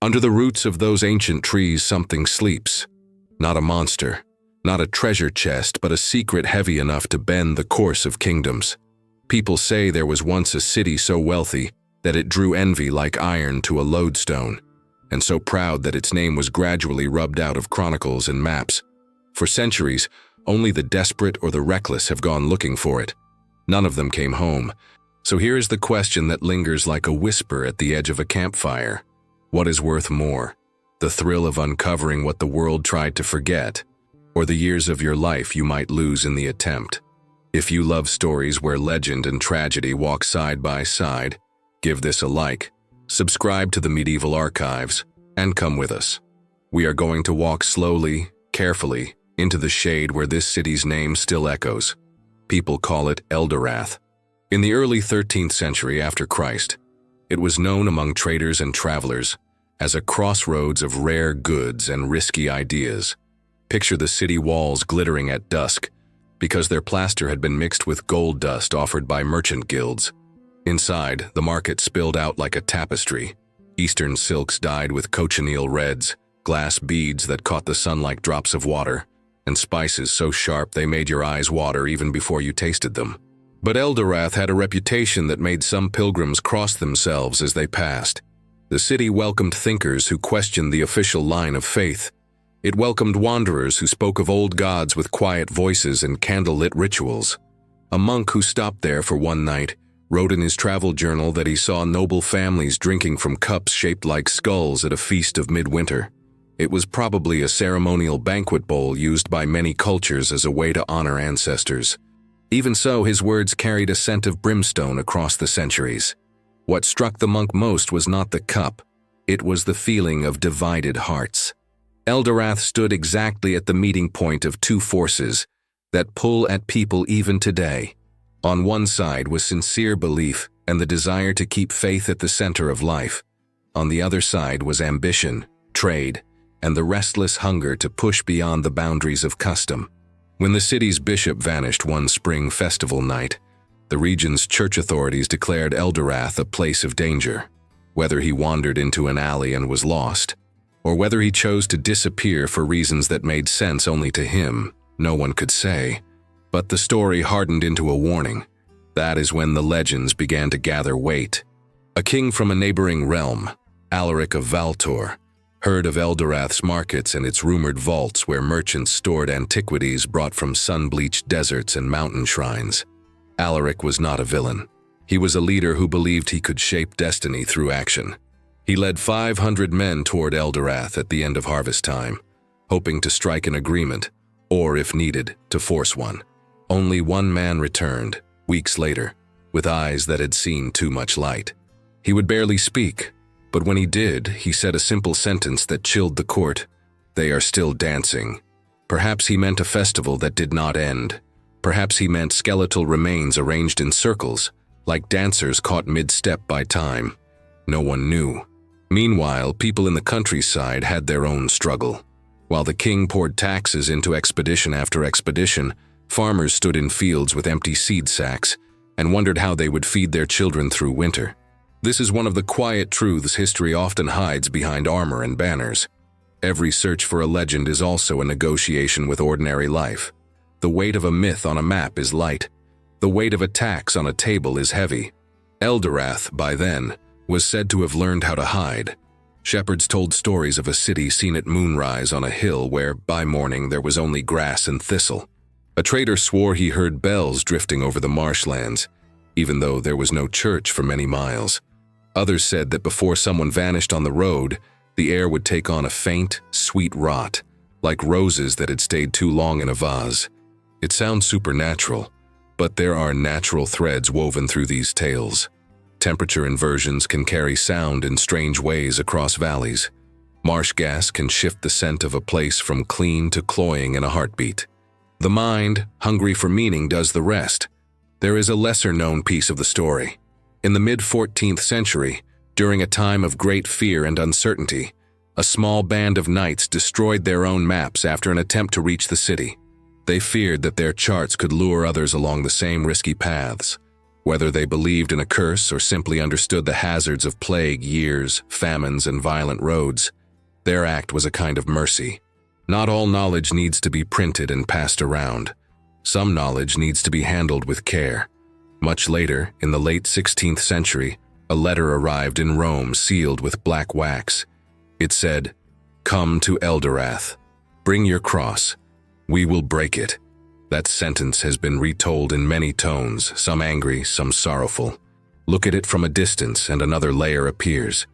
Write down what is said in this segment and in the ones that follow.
Under the roots of those ancient trees something sleeps. Not a monster, not a treasure chest, but a secret heavy enough to bend the course of kingdoms. People say there was once a city so wealthy that it drew envy like iron to a lodestone, and so proud that its name was gradually rubbed out of chronicles and maps. For centuries, only the desperate or the reckless have gone looking for it. None of them came home. So here is the question that lingers like a whisper at the edge of a campfire. What is worth more? The thrill of uncovering what the world tried to forget, or the years of your life you might lose in the attempt? If you love stories where legend and tragedy walk side by side, give this a like, subscribe to the Medieval Archives, and come with us. We are going to walk slowly, carefully, into the shade where this city's name still echoes. People call it Eldorath. In the early 13th century after Christ, it was known among traders and travelers as a crossroads of rare goods and risky ideas. Picture the city walls glittering at dusk because their plaster had been mixed with gold dust offered by merchant guilds. Inside, the market spilled out like a tapestry. Eastern silks dyed with cochineal reds, glass beads that caught the sun like drops of water, and spices so sharp they made your eyes water even before you tasted them. But Eldorath had a reputation that made some pilgrims cross themselves as they passed. The city welcomed thinkers who questioned the official line of faith. It welcomed wanderers who spoke of old gods with quiet voices and candle-lit rituals. A monk who stopped there for one night wrote in his travel journal that he saw noble families drinking from cups shaped like skulls at a feast of midwinter. It was probably a ceremonial banquet bowl used by many cultures as a way to honor ancestors. Even so, his words carried a scent of brimstone across the centuries. What struck the monk most was not the cup, it was the feeling of divided hearts. Eldorath stood exactly at the meeting point of two forces that pull at people even today. On one side was sincere belief and the desire to keep faith at the center of life. On the other side was ambition, trade, and the restless hunger to push beyond the boundaries of custom. When the city's bishop vanished one spring festival night, the region's church authorities declared Eldorath a place of danger. Whether he wandered into an alley and was lost, or whether he chose to disappear for reasons that made sense only to him, no one could say. But the story hardened into a warning. That is when the legends began to gather weight. A king from a neighboring realm, Alaric of Valtor, heard of Eldorath's markets and its rumored vaults where merchants stored antiquities brought from sun-bleached deserts and mountain shrines. Alaric was not a villain. He was a leader who believed he could shape destiny through action. He led 500 men toward Eldorath at the end of harvest time, hoping to strike an agreement, or if needed, to force one. Only one man returned, weeks later, with eyes that had seen too much light. He would barely speak, but when he did, he said a simple sentence that chilled the court. They are still dancing. Perhaps he meant a festival that did not end. Perhaps he meant skeletal remains arranged in circles, like dancers caught mid-step by time. No one knew. Meanwhile, people in the countryside had their own struggle. While the king poured taxes into expedition after expedition, farmers stood in fields with empty seed sacks and wondered how they would feed their children through winter. This is one of the quiet truths history often hides behind armor and banners. Every search for a legend is also a negotiation with ordinary life. The weight of a myth on a map is light. The weight of a tax on a table is heavy. Eldorath, by then, was said to have learned how to hide. Shepherds told stories of a city seen at moonrise on a hill where, by morning, there was only grass and thistle. A trader swore he heard bells drifting over the marshlands, even though there was no church for many miles. Others said that before someone vanished on the road, the air would take on a faint, sweet rot, like roses that had stayed too long in a vase. It sounds supernatural, but there are natural threads woven through these tales. Temperature inversions can carry sound in strange ways across valleys. Marsh gas can shift the scent of a place from clean to cloying in a heartbeat. The mind, hungry for meaning, does the rest. There is a lesser-known piece of the story. In the mid-14th century, during a time of great fear and uncertainty, a small band of knights destroyed their own maps after an attempt to reach the city. They feared that their charts could lure others along the same risky paths. Whether they believed in a curse or simply understood the hazards of plague, years, famines, and violent roads, their act was a kind of mercy. Not all knowledge needs to be printed and passed around. Some knowledge needs to be handled with care. Much later, in the late 16th century, a letter arrived in Rome sealed with black wax. It said, "Come to Eldorath. Bring your cross. We will break it." That sentence has been retold in many tones, some angry, some sorrowful. Look at it from a distance and another layer appears.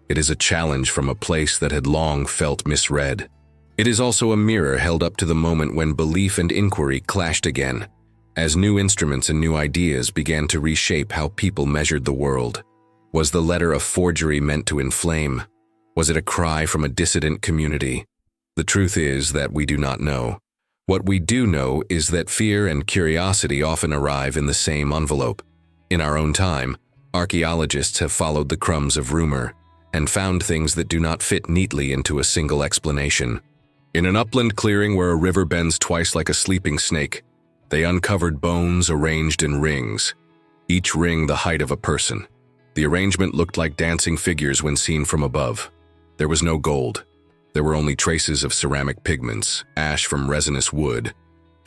It is a challenge from a place that had long felt misread. It is also a mirror held up to the moment when belief and inquiry clashed again, as new instruments and new ideas began to reshape how people measured the world. Was the letter a forgery meant to inflame? Was it a cry from a dissident community? The truth is that we do not know. What we do know is that fear and curiosity often arrive in the same envelope. In our own time, archaeologists have followed the crumbs of rumor and found things that do not fit neatly into a single explanation. In an upland clearing where a river bends twice like a sleeping snake, they uncovered bones arranged in rings, each ring the height of a person. The arrangement looked like dancing figures when seen from above. There was no gold. There were only traces of ceramic pigments, ash from resinous wood,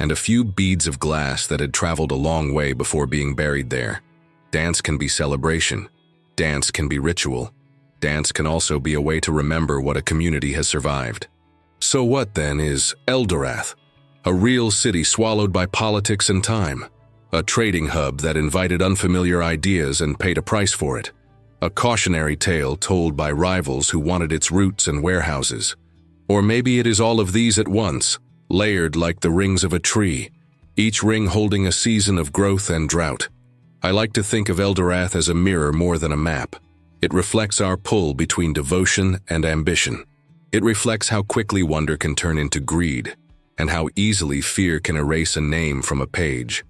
and a few beads of glass that had traveled a long way before being buried there. Dance can be celebration. Dance can be ritual. Dance can also be a way to remember what a community has survived. So what, then, is Eldorath? A real city swallowed by politics and time. A trading hub that invited unfamiliar ideas and paid a price for it. A cautionary tale told by rivals who wanted its roots and warehouses. Or maybe it is all of these at once, layered like the rings of a tree, each ring holding a season of growth and drought. I like to think of Eldorath as a mirror more than a map. It reflects our pull between devotion and ambition. It reflects how quickly wonder can turn into greed, and how easily fear can erase a name from a page.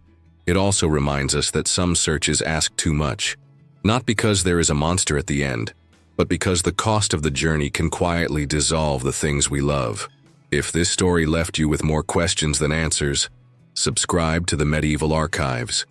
It also reminds us that some searches ask too much. Not because there is a monster at the end, but because the cost of the journey can quietly dissolve the things we love. If this story left you with more questions than answers, subscribe to the Medieval Archives.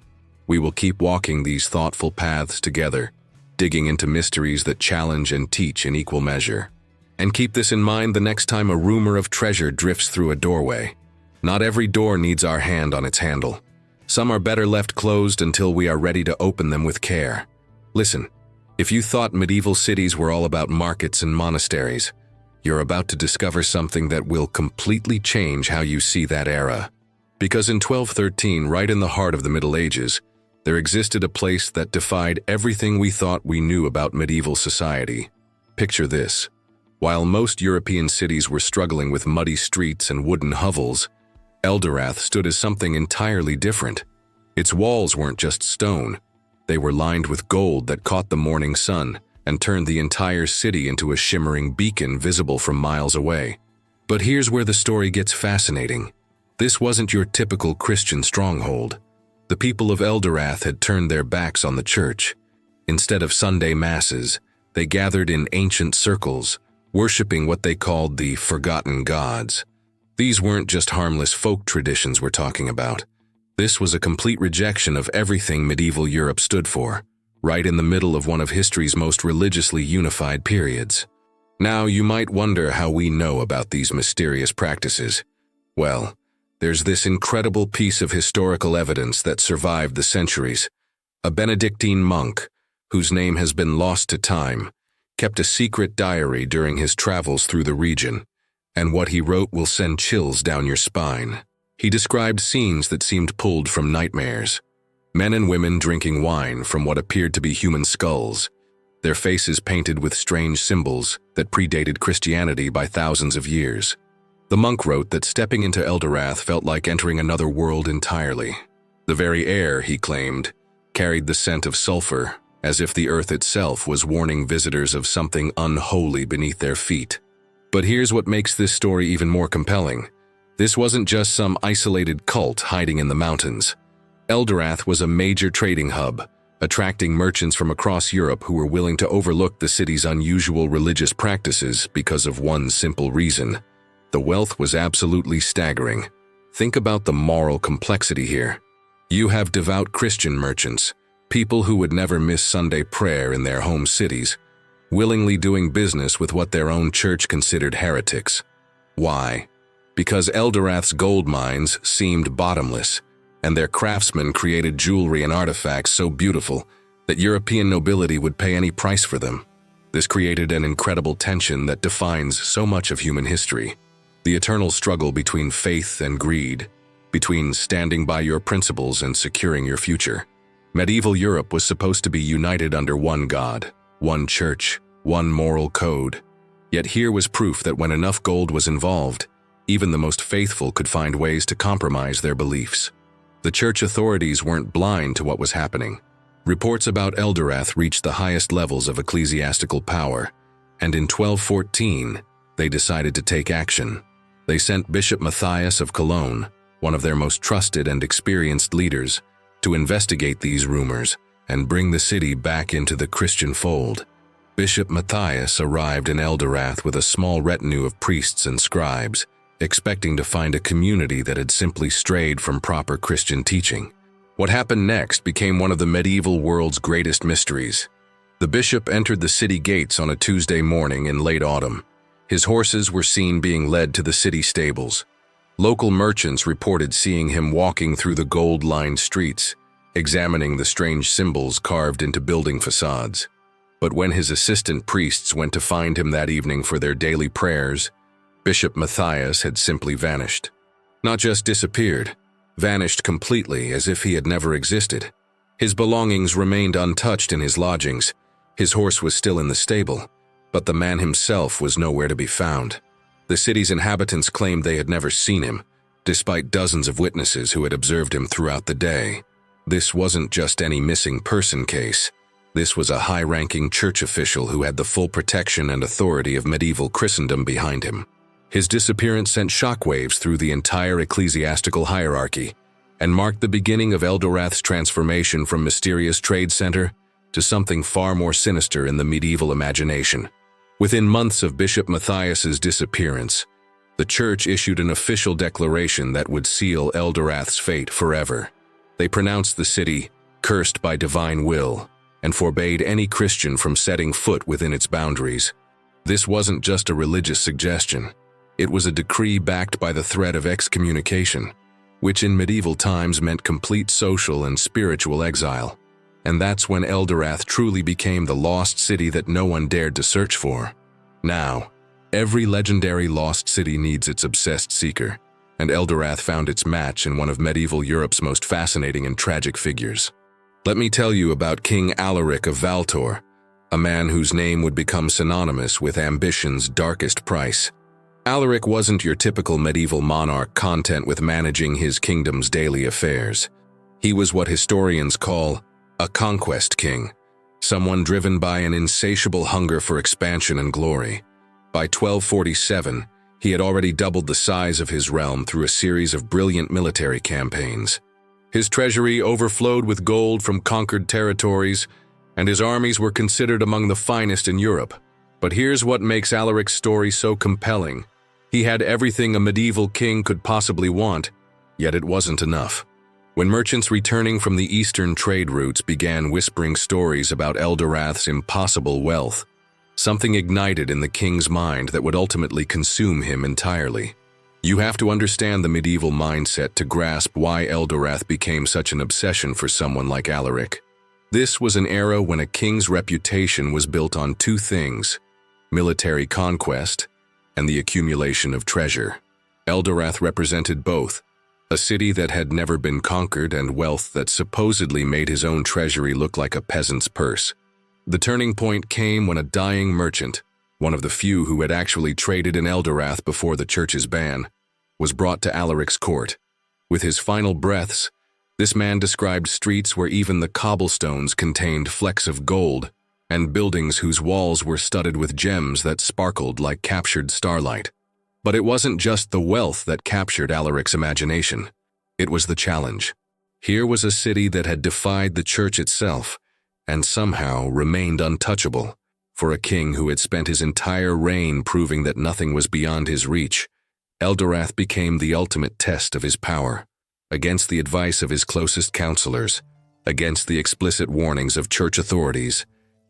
We will keep walking these thoughtful paths together, digging into mysteries that challenge and teach in equal measure. And keep this in mind the next time a rumor of treasure drifts through a doorway. Not every door needs our hand on its handle. Some are better left closed until we are ready to open them with care. Listen, if you thought medieval cities were all about markets and monasteries, you're about to discover something that will completely change how you see that era. Because in 1213, right in the heart of the Middle Ages, there existed a place that defied everything we thought we knew about medieval society. Picture this. While most European cities were struggling with muddy streets and wooden hovels, Eldorath stood as something entirely different. Its walls weren't just stone. They were lined with gold that caught the morning sun and turned the entire city into a shimmering beacon visible from miles away. But here's where the story gets fascinating. This wasn't your typical Christian stronghold. The people of Eldorath had turned their backs on the church. Instead of Sunday masses, they gathered in ancient circles, worshipping what they called the forgotten gods. These weren't just harmless folk traditions we're talking about. This was a complete rejection of everything medieval Europe stood for, right in the middle of one of history's most religiously unified periods. Now, you might wonder how we know about these mysterious practices. Well, there's this incredible piece of historical evidence that survived the centuries. A Benedictine monk, whose name has been lost to time, kept a secret diary during his travels through the region, and what he wrote will send chills down your spine. He described scenes that seemed pulled from nightmares. Men and women drinking wine from what appeared to be human skulls, their faces painted with strange symbols that predated Christianity by thousands of years. The monk wrote that stepping into Eldorath felt like entering another world entirely. The very air, he claimed, carried the scent of sulfur, as if the earth itself was warning visitors of something unholy beneath their feet. But here's what makes this story even more compelling. This wasn't just some isolated cult hiding in the mountains. Eldorath was a major trading hub, attracting merchants from across Europe who were willing to overlook the city's unusual religious practices because of one simple reason. The wealth was absolutely staggering. Think about the moral complexity here. You have devout Christian merchants, People who would never miss Sunday prayer in their home cities, willingly doing business with what their own church considered heretics. Why? Because Eldorath's gold mines seemed bottomless, and their craftsmen created jewelry and artifacts so beautiful that European nobility would pay any price for them. This created an incredible tension that defines so much of human history. The eternal struggle between faith and greed, between standing by your principles and securing your future. Medieval Europe was supposed to be united under one God, one church, one moral code. Yet here was proof that when enough gold was involved, even the most faithful could find ways to compromise their beliefs. The church authorities weren't blind to what was happening. Reports about Eldorath reached the highest levels of ecclesiastical power, and in 1214, they decided to take action. They sent Bishop Matthias of Cologne, one of their most trusted and experienced leaders, to investigate these rumors and bring the city back into the Christian fold. Bishop Matthias arrived in Eldorath with a small retinue of priests and scribes, expecting to find a community that had simply strayed from proper Christian teaching. What happened next became one of the medieval world's greatest mysteries. The bishop entered the city gates on a Tuesday morning in late autumn. His horses were seen being led to the city stables. Local merchants reported seeing him walking through the gold-lined streets, examining the strange symbols carved into building facades. But when his assistant priests went to find him that evening for their daily prayers, Bishop Matthias had simply vanished. Not just disappeared, vanished completely as if he had never existed. His belongings remained untouched in his lodgings. His horse was still in the stable, but the man himself was nowhere to be found. The city's inhabitants claimed they had never seen him, despite dozens of witnesses who had observed him throughout the day. This wasn't just any missing person case. This was a high-ranking church official who had the full protection and authority of medieval Christendom behind him. His disappearance sent shockwaves through the entire ecclesiastical hierarchy and marked the beginning of Eldorath's transformation from mysterious trade center to something far more sinister in the medieval imagination. Within months of Bishop Matthias's disappearance, the church issued an official declaration that would seal Eldorath's fate forever. They pronounced the city cursed by divine will and forbade any Christian from setting foot within its boundaries. This wasn't just a religious suggestion. It was a decree backed by the threat of excommunication, which in medieval times meant complete social and spiritual exile. And that's when Eldorath truly became the lost city that no one dared to search for. Now, every legendary lost city needs its obsessed seeker, and Eldorath found its match in one of medieval Europe's most fascinating and tragic figures. Let me tell you about King Alaric of Valtor, a man whose name would become synonymous with ambition's darkest price. Alaric wasn't your typical medieval monarch content with managing his kingdom's daily affairs. He was what historians call a conquest king, someone driven by an insatiable hunger for expansion and glory. By 1247, he had already doubled the size of his realm through a series of brilliant military campaigns. His treasury overflowed with gold from conquered territories, and his armies were considered among the finest in Europe. But here's what makes Alaric's story so compelling. He had everything a medieval king could possibly want, yet it wasn't enough. When merchants returning from the eastern trade routes began whispering stories about Eldorath's impossible wealth, something ignited in the king's mind that would ultimately consume him entirely. You have to understand the medieval mindset to grasp why Eldorath became such an obsession for someone like Alaric. This was an era when a king's reputation was built on two things: military conquest and the accumulation of treasure. Eldorath represented both, a city that had never been conquered and wealth that supposedly made his own treasury look like a peasant's purse. The turning point came when a dying merchant, one of the few who had actually traded in Eldorath before the church's ban, was brought to Alaric's court. With his final breaths, this man described streets where even the cobblestones contained flecks of gold, and buildings whose walls were studded with gems that sparkled like captured starlight. But it wasn't just the wealth that captured Alaric's imagination. It was the challenge. Here was a city that had defied the church itself, and somehow remained untouchable. For a king who had spent his entire reign proving that nothing was beyond his reach, Eldorath became the ultimate test of his power. Against the advice of his closest counselors, against the explicit warnings of church authorities,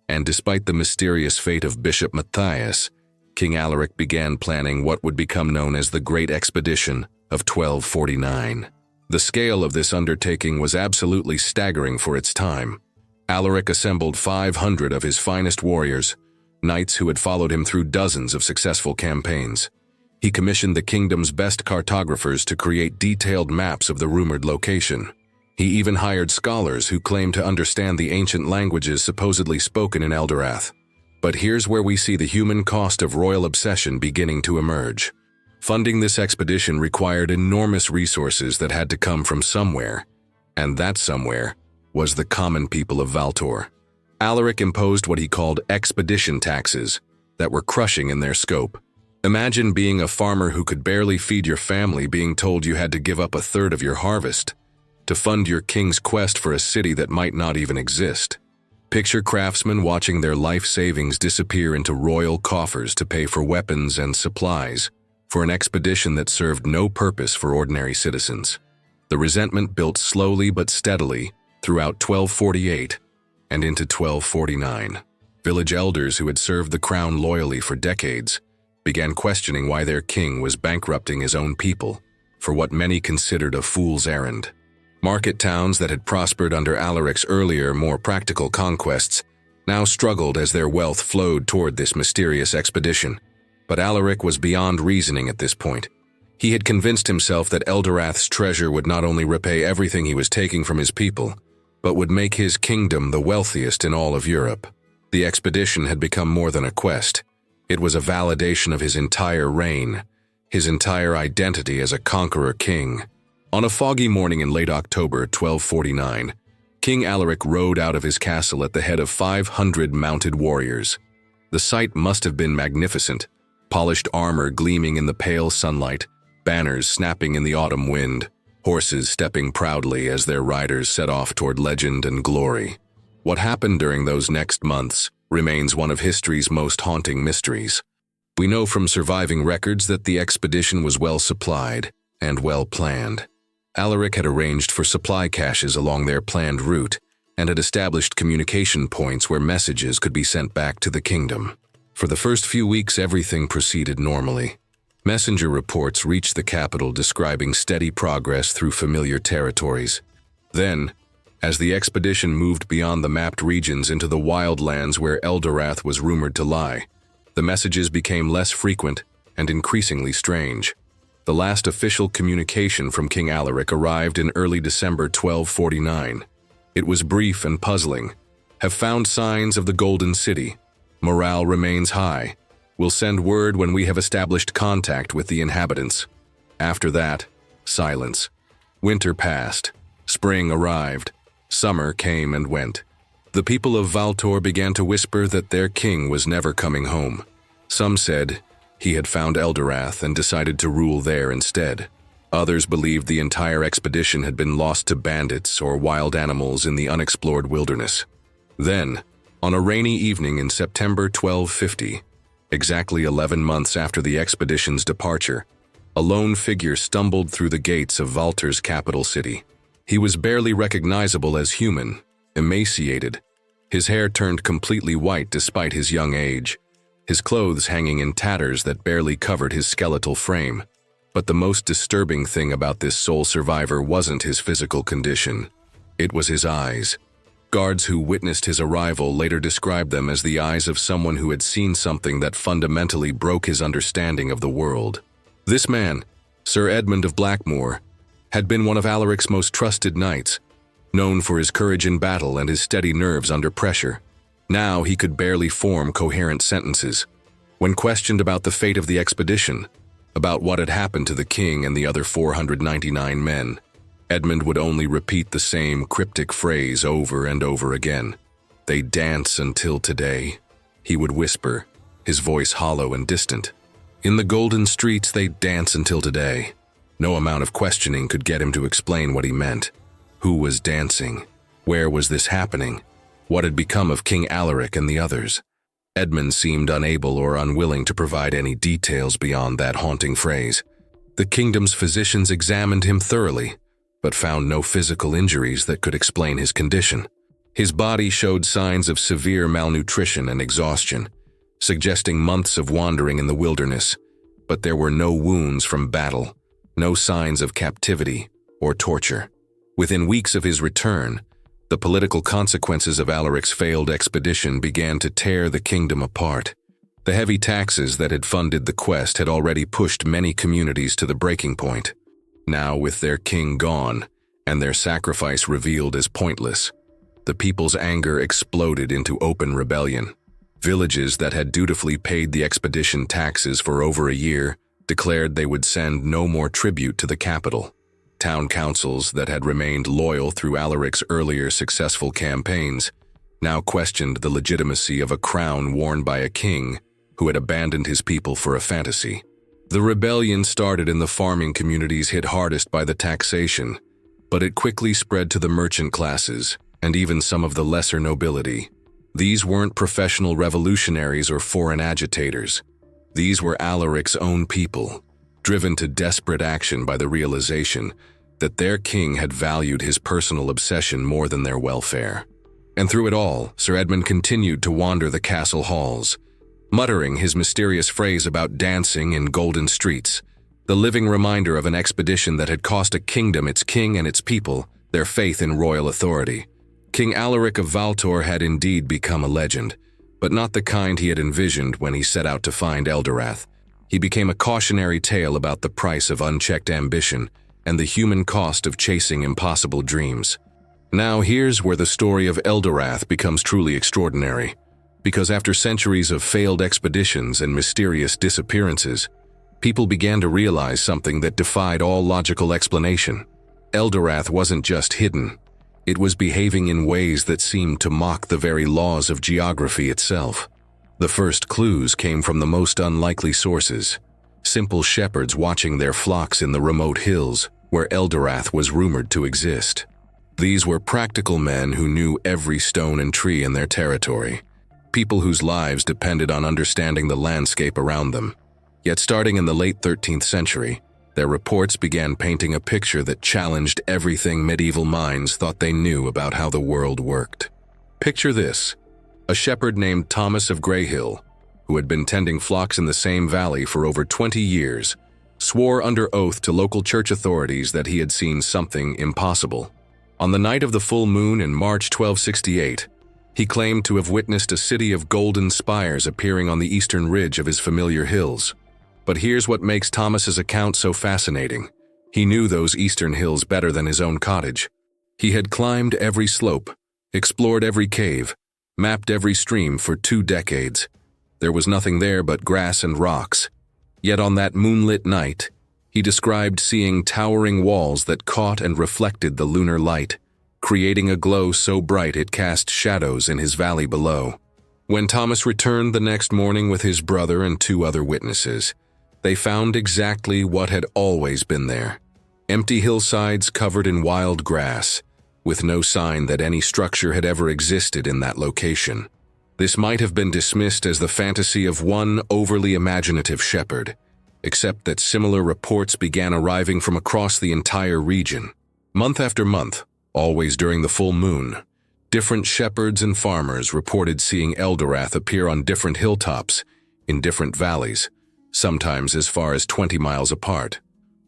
and despite the mysterious fate of Bishop Matthias, King Alaric began planning what would become known as the Great Expedition of 1249. The scale of this undertaking was absolutely staggering for its time. Alaric assembled 500 of his finest warriors, knights who had followed him through dozens of successful campaigns. He commissioned the kingdom's best cartographers to create detailed maps of the rumored location. He even hired scholars who claimed to understand the ancient languages supposedly spoken in Eldorath. But here's where we see the human cost of royal obsession beginning to emerge. Funding this expedition required enormous resources that had to come from somewhere, and that somewhere was the common people of Valtor. Alaric imposed what he called expedition taxes that were crushing in their scope. Imagine being a farmer who could barely feed your family being told you had to give up a third of your harvest to fund your king's quest for a city that might not even exist. Picture craftsmen watching their life savings disappear into royal coffers to pay for weapons and supplies for an expedition that served no purpose for ordinary citizens. The resentment built slowly but steadily throughout 1248 and into 1249. Village elders who had served the crown loyally for decades began questioning why their king was bankrupting his own people for what many considered a fool's errand. Market towns that had prospered under Alaric's earlier, more practical conquests now struggled as their wealth flowed toward this mysterious expedition. But Alaric was beyond reasoning at this point. He had convinced himself that Eldorath's treasure would not only repay everything he was taking from his people, but would make his kingdom the wealthiest in all of Europe. The expedition had become more than a quest. It was a validation of his entire reign, his entire identity as a conqueror king. On a foggy morning in late October 1249, King Alaric rode out of his castle at the head of 500 mounted warriors. The sight must have been magnificent, polished armor gleaming in the pale sunlight, banners snapping in the autumn wind, horses stepping proudly as their riders set off toward legend and glory. What happened during those next months remains one of history's most haunting mysteries. We know from surviving records that the expedition was well supplied and well planned. Alaric had arranged for supply caches along their planned route and had established communication points where messages could be sent back to the kingdom. For the first few weeks, everything proceeded normally. Messenger reports reached the capital describing steady progress through familiar territories. Then, as the expedition moved beyond the mapped regions into the wildlands where Eldorath was rumored to lie, the messages became less frequent and increasingly strange. The last official communication from King Alaric arrived in early December 1249. It was brief and puzzling. Have found signs of the Golden City. Morale remains high. We'll send word when we have established contact with the inhabitants. After that, silence. Winter passed. Spring arrived. Summer came and went. The people of Valtor began to whisper that their king was never coming home. Some said he had found Eldorath and decided to rule there instead. Others believed the entire expedition had been lost to bandits or wild animals in the unexplored wilderness. Then, on a rainy evening in September 1250, exactly 11 months after the expedition's departure, a lone figure stumbled through the gates of Valtor's capital city. He was barely recognizable as human, emaciated. His hair turned completely white despite his young age, his clothes hanging in tatters that barely covered his skeletal frame. But the most disturbing thing about this sole survivor wasn't his physical condition. It was his eyes. Guards who witnessed his arrival later described them as the eyes of someone who had seen something that fundamentally broke his understanding of the world. This man, Sir Edmund of Blackmoor, had been one of Alaric's most trusted knights, known for his courage in battle and his steady nerves under pressure. Now he could barely form coherent sentences. When questioned about the fate of the expedition, about what had happened to the king and the other 499 men, Edmund would only repeat the same cryptic phrase over and over again. "They dance until today," he would whisper, his voice hollow and distant. "In the golden streets they dance until today." No amount of questioning could get him to explain what he meant. Who was dancing? Where was this happening? What had become of King Alaric and the others? Edmund seemed unable or unwilling to provide any details beyond that haunting phrase. The kingdom's physicians examined him thoroughly, but found no physical injuries that could explain his condition. His body showed signs of severe malnutrition and exhaustion, suggesting months of wandering in the wilderness, but there were no wounds from battle, no signs of captivity or torture. Within weeks of his return, the political consequences of Alaric's failed expedition began to tear the kingdom apart. The heavy taxes that had funded the quest had already pushed many communities to the breaking point. Now, with their king gone and their sacrifice revealed as pointless, the people's anger exploded into open rebellion. Villages that had dutifully paid the expedition taxes for over a year declared they would send no more tribute to the capital. Town councils that had remained loyal through Alaric's earlier successful campaigns now questioned the legitimacy of a crown worn by a king who had abandoned his people for a fantasy. The rebellion started in the farming communities hit hardest by the taxation, but it quickly spread to the merchant classes and even some of the lesser nobility. These weren't professional revolutionaries or foreign agitators. These were Alaric's own people, driven to desperate action by the realization that their king had valued his personal obsession more than their welfare. And through it all, Sir Edmund continued to wander the castle halls, muttering his mysterious phrase about dancing in golden streets, the living reminder of an expedition that had cost a kingdom its king and its people their faith in royal authority. King Alaric of Valtor had indeed become a legend, but not the kind he had envisioned when he set out to find Eldorath. He became a cautionary tale about the price of unchecked ambition and the human cost of chasing impossible dreams. Now here's where the story of Eldorath becomes truly extraordinary, because after centuries of failed expeditions and mysterious disappearances, people began to realize something that defied all logical explanation. Eldorath wasn't just hidden. It was behaving in ways that seemed to mock the very laws of geography itself. The first clues came from the most unlikely sources: simple shepherds watching their flocks in the remote hills where Eldorath was rumored to exist. These were practical men who knew every stone and tree in their territory, people whose lives depended on understanding the landscape around them. Yet starting in the late 13th century, their reports began painting a picture that challenged everything medieval minds thought they knew about how the world worked. Picture this: a shepherd named Thomas of Greyhill, who had been tending flocks in the same valley for over 20 years, swore under oath to local church authorities that he had seen something impossible. On the night of the full moon in March 1268, he claimed to have witnessed a city of golden spires appearing on the eastern ridge of his familiar hills. But here's what makes Thomas's account so fascinating. He knew those eastern hills better than his own cottage. He had climbed every slope, explored every cave, mapped every stream for 2 decades. There was nothing there but grass and rocks. Yet on that moonlit night, he described seeing towering walls that caught and reflected the lunar light, creating a glow so bright it cast shadows in his valley below. When Thomas returned the next morning with his brother and 2 other witnesses, they found exactly what had always been there: empty hillsides covered in wild grass, with no sign that any structure had ever existed in that location. This might have been dismissed as the fantasy of one overly imaginative shepherd, except that similar reports began arriving from across the entire region. Month after month, always during the full moon, different shepherds and farmers reported seeing Eldorath appear on different hilltops, in different valleys, sometimes as far as 20 miles apart.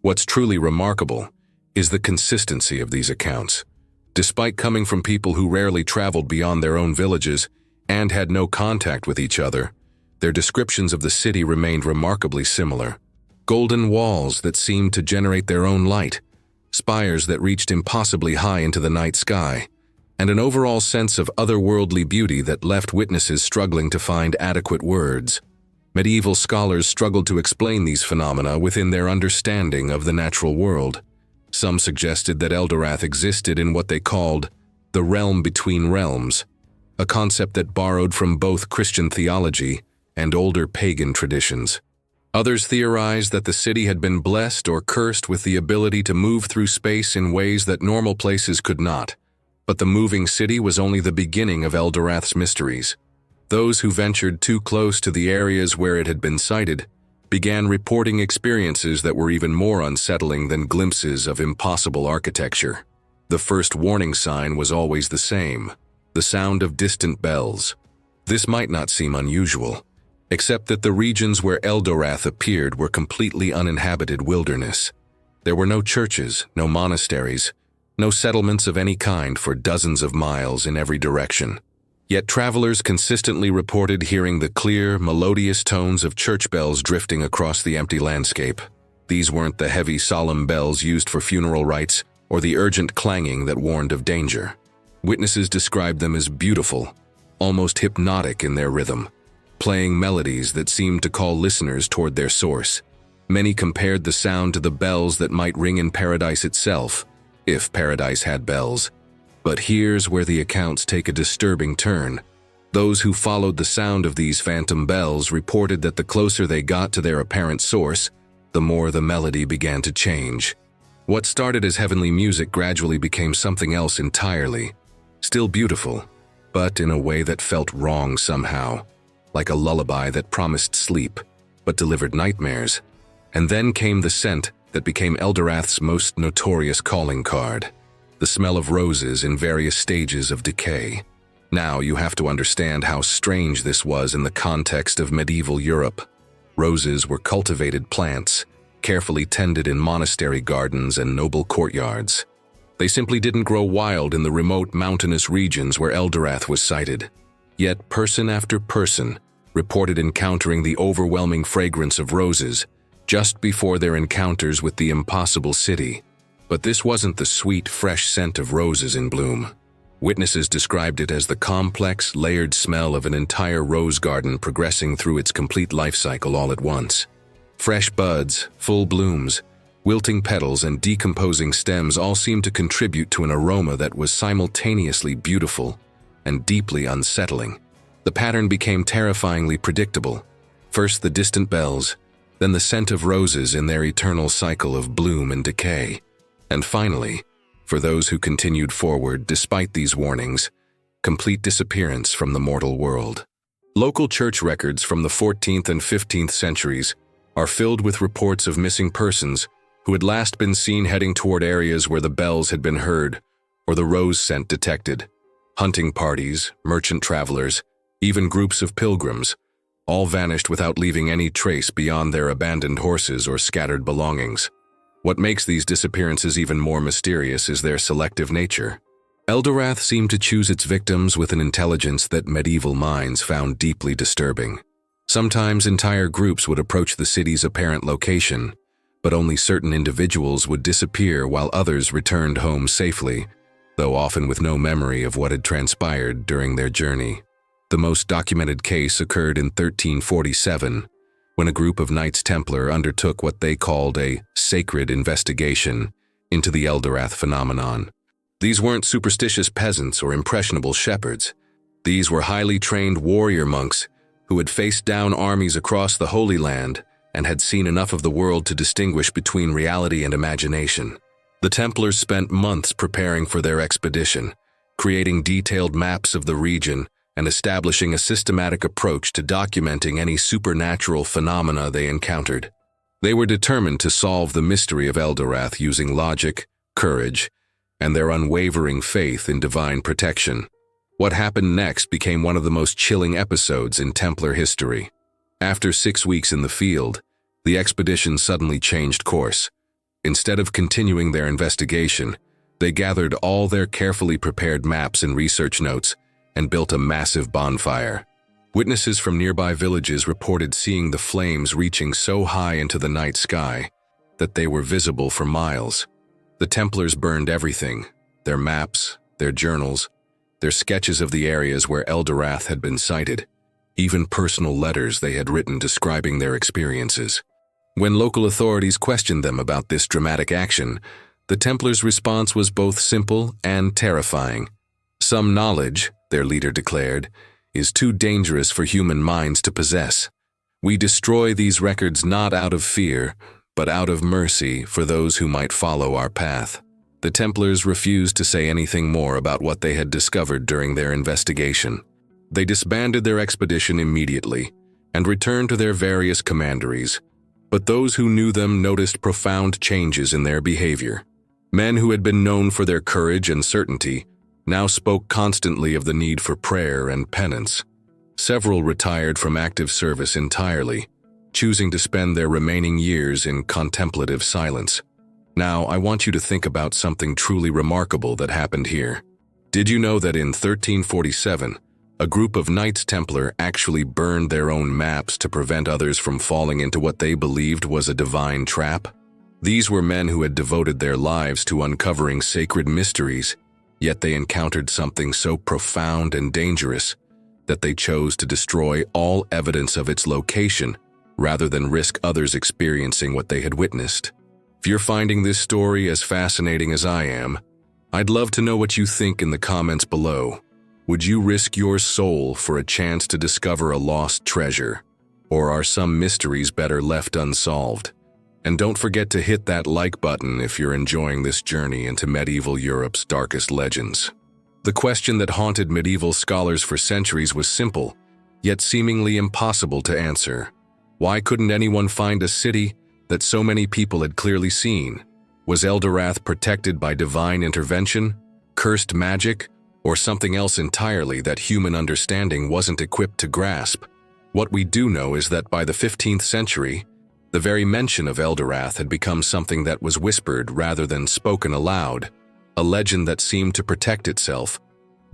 What's truly remarkable is the consistency of these accounts. Despite coming from people who rarely traveled beyond their own villages and had no contact with each other, their descriptions of the city remained remarkably similar. Golden walls that seemed to generate their own light, spires that reached impossibly high into the night sky, and an overall sense of otherworldly beauty that left witnesses struggling to find adequate words. Medieval scholars struggled to explain these phenomena within their understanding of the natural world. Some suggested that Eldorath existed in what they called the realm between realms, a concept that borrowed from both Christian theology and older pagan traditions. Others theorized that the city had been blessed or cursed with the ability to move through space in ways that normal places could not. But the moving city was only the beginning of Eldorath's mysteries. Those who ventured too close to the areas where it had been sighted began reporting experiences that were even more unsettling than glimpses of impossible architecture. The first warning sign was always the same: the sound of distant bells. This might not seem unusual, except that the regions where Eldorath appeared were completely uninhabited wilderness. There were no churches, no monasteries, no settlements of any kind for dozens of miles in every direction. Yet travelers consistently reported hearing the clear, melodious tones of church bells drifting across the empty landscape. These weren't the heavy, solemn bells used for funeral rites or the urgent clanging that warned of danger. Witnesses described them as beautiful, almost hypnotic in their rhythm, playing melodies that seemed to call listeners toward their source. Many compared the sound to the bells that might ring in paradise itself, if paradise had bells. But here's where the accounts take a disturbing turn. Those who followed the sound of these phantom bells reported that the closer they got to their apparent source, the more the melody began to change. What started as heavenly music gradually became something else entirely. Still beautiful, but in a way that felt wrong somehow, like a lullaby that promised sleep, but delivered nightmares. And then came the scent that became Eldorath's most notorious calling card: the smell of roses in various stages of decay. Now you have to understand how strange this was in the context of medieval Europe. Roses were cultivated plants, carefully tended in monastery gardens and noble courtyards. They simply didn't grow wild in the remote mountainous regions where Eldorath was sighted. Yet person after person reported encountering the overwhelming fragrance of roses just before their encounters with the impossible city. But this wasn't the sweet, fresh scent of roses in bloom. Witnesses described it as the complex, layered smell of an entire rose garden progressing through its complete life cycle all at once. Fresh buds, full blooms, wilting petals, and decomposing stems all seemed to contribute to an aroma that was simultaneously beautiful and deeply unsettling. The pattern became terrifyingly predictable. First the distant bells, then the scent of roses in their eternal cycle of bloom and decay. And finally, for those who continued forward despite these warnings, complete disappearance from the mortal world. Local church records from the 14th and 15th centuries are filled with reports of missing persons who had last been seen heading toward areas where the bells had been heard or the rose scent detected. Hunting parties, merchant travelers, even groups of pilgrims, all vanished without leaving any trace beyond their abandoned horses or scattered belongings. What makes these disappearances even more mysterious is their selective nature. Eldorath seemed to choose its victims with an intelligence that medieval minds found deeply disturbing. Sometimes entire groups would approach the city's apparent location, but only certain individuals would disappear while others returned home safely, though often with no memory of what had transpired during their journey. The most documented case occurred in 1347, when a group of Knights Templar undertook what they called a sacred investigation into the Eldorath phenomenon. These weren't superstitious peasants or impressionable shepherds. These were highly trained warrior monks who had faced down armies across the Holy Land and had seen enough of the world to distinguish between reality and imagination. The Templars spent months preparing for their expedition, creating detailed maps of the region and establishing a systematic approach to documenting any supernatural phenomena they encountered. They were determined to solve the mystery of Eldorath using logic, courage, and their unwavering faith in divine protection. What happened next became one of the most chilling episodes in Templar history. After 6 weeks in the field, the expedition suddenly changed course. Instead of continuing their investigation, they gathered all their carefully prepared maps and research notes and built a massive bonfire. Witnesses from nearby villages reported seeing the flames reaching so high into the night sky that they were visible for miles. The Templars burned everything: their maps, their journals, their sketches of the areas where Eldorath had been sighted, even personal letters they had written describing their experiences. When local authorities questioned them about this dramatic action, the Templars' response was both simple and terrifying. "Some knowledge," their leader declared, "is too dangerous for human minds to possess. We destroy these records not out of fear, but out of mercy for those who might follow our path." The Templars refused to say anything more about what they had discovered during their investigation. They disbanded their expedition immediately and returned to their various commanderies, But those who knew them noticed profound changes in their behavior. Men who had been known for their courage and certainty now spoke constantly of the need for prayer and penance. Several retired from active service entirely, choosing to spend their remaining years in contemplative silence. Now, I want you to think about something truly remarkable that happened here. Did you know that in 1347, a group of Knights Templar actually burned their own maps to prevent others from falling into what they believed was a divine trap? These were men who had devoted their lives to uncovering sacred mysteries, yet they encountered something so profound and dangerous that they chose to destroy all evidence of its location rather than risk others experiencing what they had witnessed. If you're finding this story as fascinating as I am, I'd love to know what you think in the comments below. Would you risk your soul for a chance to discover a lost treasure? Or are some mysteries better left unsolved? And don't forget to hit that like button if you're enjoying this journey into medieval Europe's darkest legends. The question that haunted medieval scholars for centuries was simple, yet seemingly impossible to answer. Why couldn't anyone find a city that so many people had clearly seen? Was Eldorath protected by divine intervention, cursed magic, or something else entirely that human understanding wasn't equipped to grasp? What we do know is that by the 15th century, the very mention of Eldorath had become something that was whispered rather than spoken aloud, a legend that seemed to protect itself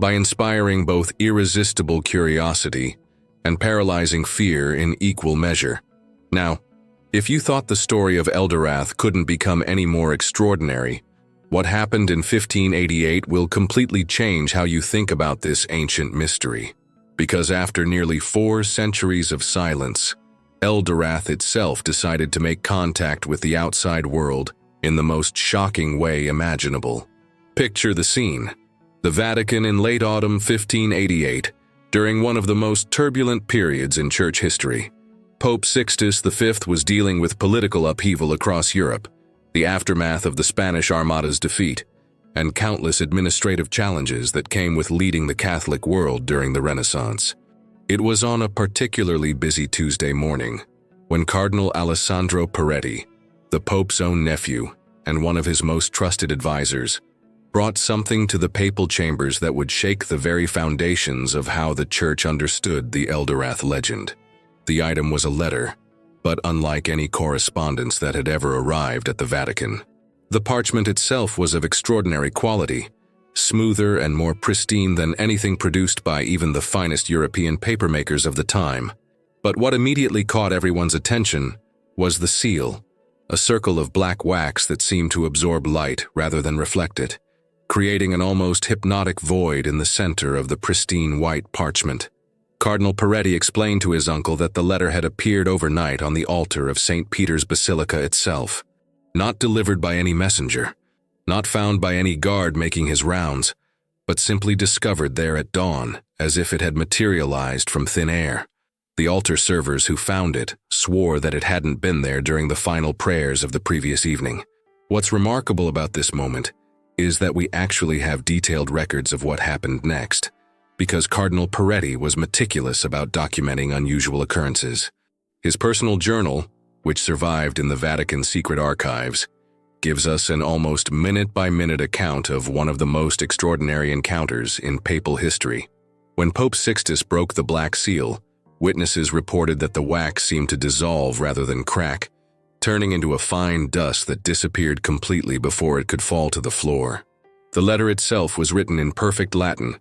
by inspiring both irresistible curiosity and paralyzing fear in equal measure. Now, if you thought the story of Eldorath couldn't become any more extraordinary, what happened in 1588 will completely change how you think about this ancient mystery. Because after nearly 4 centuries of silence, Eldorath itself decided to make contact with the outside world in the most shocking way imaginable. Picture the scene. The Vatican in late autumn 1588, during one of the most turbulent periods in church history. Pope Sixtus V was dealing with political upheaval across Europe, the aftermath of the Spanish Armada's defeat, and countless administrative challenges that came with leading the Catholic world during the Renaissance. It was on a particularly busy Tuesday morning when Cardinal Alessandro Peretti, the Pope's own nephew and one of his most trusted advisors, brought something to the papal chambers that would shake the very foundations of how the Church understood the Eldorath legend. The item was a letter, but unlike any correspondence that had ever arrived at the Vatican. The parchment itself was of extraordinary quality, smoother and more pristine than anything produced by even the finest European papermakers of the time. But what immediately caught everyone's attention was the seal, a circle of black wax that seemed to absorb light rather than reflect it, creating an almost hypnotic void in the center of the pristine white parchment. Cardinal Peretti explained to his uncle that the letter had appeared overnight on the altar of St. Peter's Basilica itself, not delivered by any messenger, not found by any guard making his rounds, but simply discovered there at dawn, as if it had materialized from thin air. The altar servers who found it swore that it hadn't been there during the final prayers of the previous evening. What's remarkable about this moment is that we actually have detailed records of what happened next, because Cardinal Peretti was meticulous about documenting unusual occurrences. His personal journal, which survived in the Vatican secret archives, gives us an almost minute-by-minute account of one of the most extraordinary encounters in papal history. When Pope Sixtus broke the Black Seal, witnesses reported that the wax seemed to dissolve rather than crack, turning into a fine dust that disappeared completely before it could fall to the floor. The letter itself was written in perfect Latin,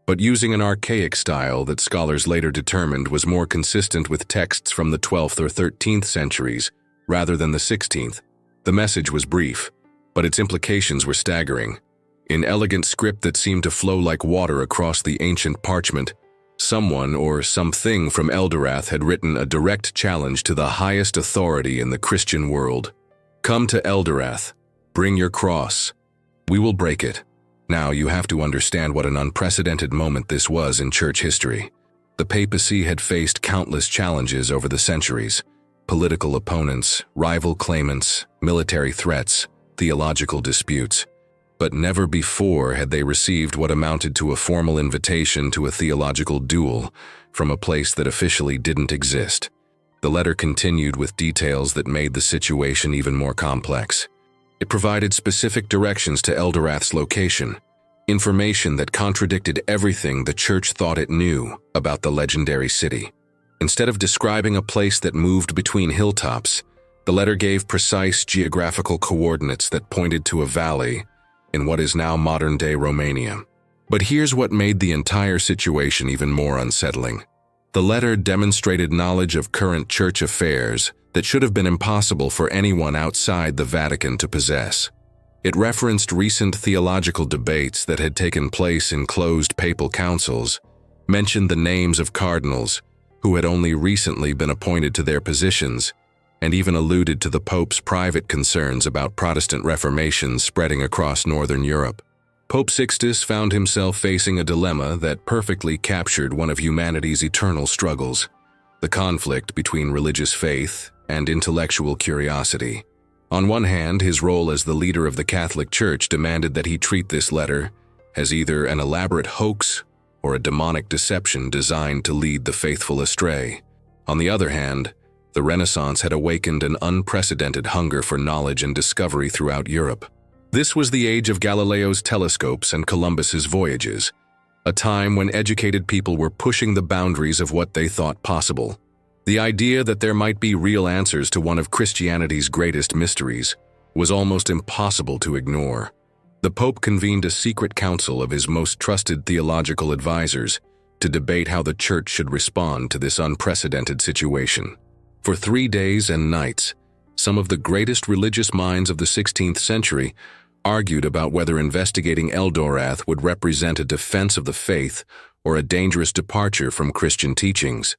but using an archaic style that scholars later determined was more consistent with texts from the 12th or 13th centuries rather than the 16th. The message was brief, but its implications were staggering. In elegant script that seemed to flow like water across the ancient parchment, someone or something from Eldorath had written a direct challenge to the highest authority in the Christian world. "Come to Eldorath, bring your cross. We will break it." Now you have to understand what an unprecedented moment this was in church history. The papacy had faced countless challenges over the centuries: political opponents, rival claimants, military threats, theological disputes. But never before had they received what amounted to a formal invitation to a theological duel from a place that officially didn't exist. The letter continued with details that made the situation even more complex. It provided specific directions to Eldorath's location, information that contradicted everything the church thought it knew about the legendary city. Instead of describing a place that moved between hilltops, the letter gave precise geographical coordinates that pointed to a valley in what is now modern-day Romania. But here's what made the entire situation even more unsettling. The letter demonstrated knowledge of current church affairs that should have been impossible for anyone outside the Vatican to possess. It referenced recent theological debates that had taken place in closed papal councils, mentioned the names of cardinals who had only recently been appointed to their positions, and even alluded to the Pope's private concerns about Protestant Reformation spreading across Northern Europe. Pope Sixtus found himself facing a dilemma that perfectly captured one of humanity's eternal struggles: the conflict between religious faith and intellectual curiosity. On one hand, his role as the leader of the Catholic Church demanded that he treat this letter as either an elaborate hoax or a demonic deception designed to lead the faithful astray. On the other hand, the Renaissance had awakened an unprecedented hunger for knowledge and discovery throughout Europe. This was the age of Galileo's telescopes and Columbus's voyages, a time when educated people were pushing the boundaries of what they thought possible. The idea that there might be real answers to one of Christianity's greatest mysteries was almost impossible to ignore. The Pope convened a secret council of his most trusted theological advisors to debate how the Church should respond to this unprecedented situation. For 3 days and nights, some of the greatest religious minds of the 16th century argued about whether investigating Eldorath would represent a defense of the faith or a dangerous departure from Christian teachings.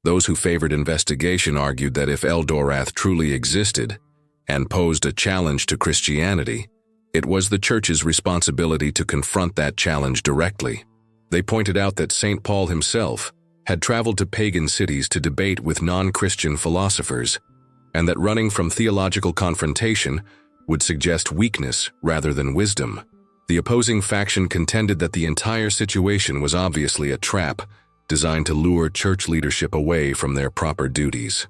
Those who favored investigation argued that if Eldorath truly existed and posed a challenge to Christianity, it was the Church's responsibility to confront that challenge directly. They pointed out that St. Paul himself had traveled to pagan cities to debate with non-Christian philosophers, and that running from theological confrontation would suggest weakness rather than wisdom. The opposing faction contended that the entire situation was obviously a trap designed to lure church leadership away from their proper duties.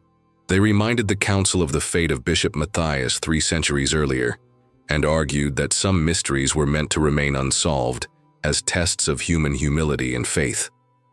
They reminded the council of the fate of Bishop Matthias 3 centuries earlier, and argued that some mysteries were meant to remain unsolved as tests of human humility and faith.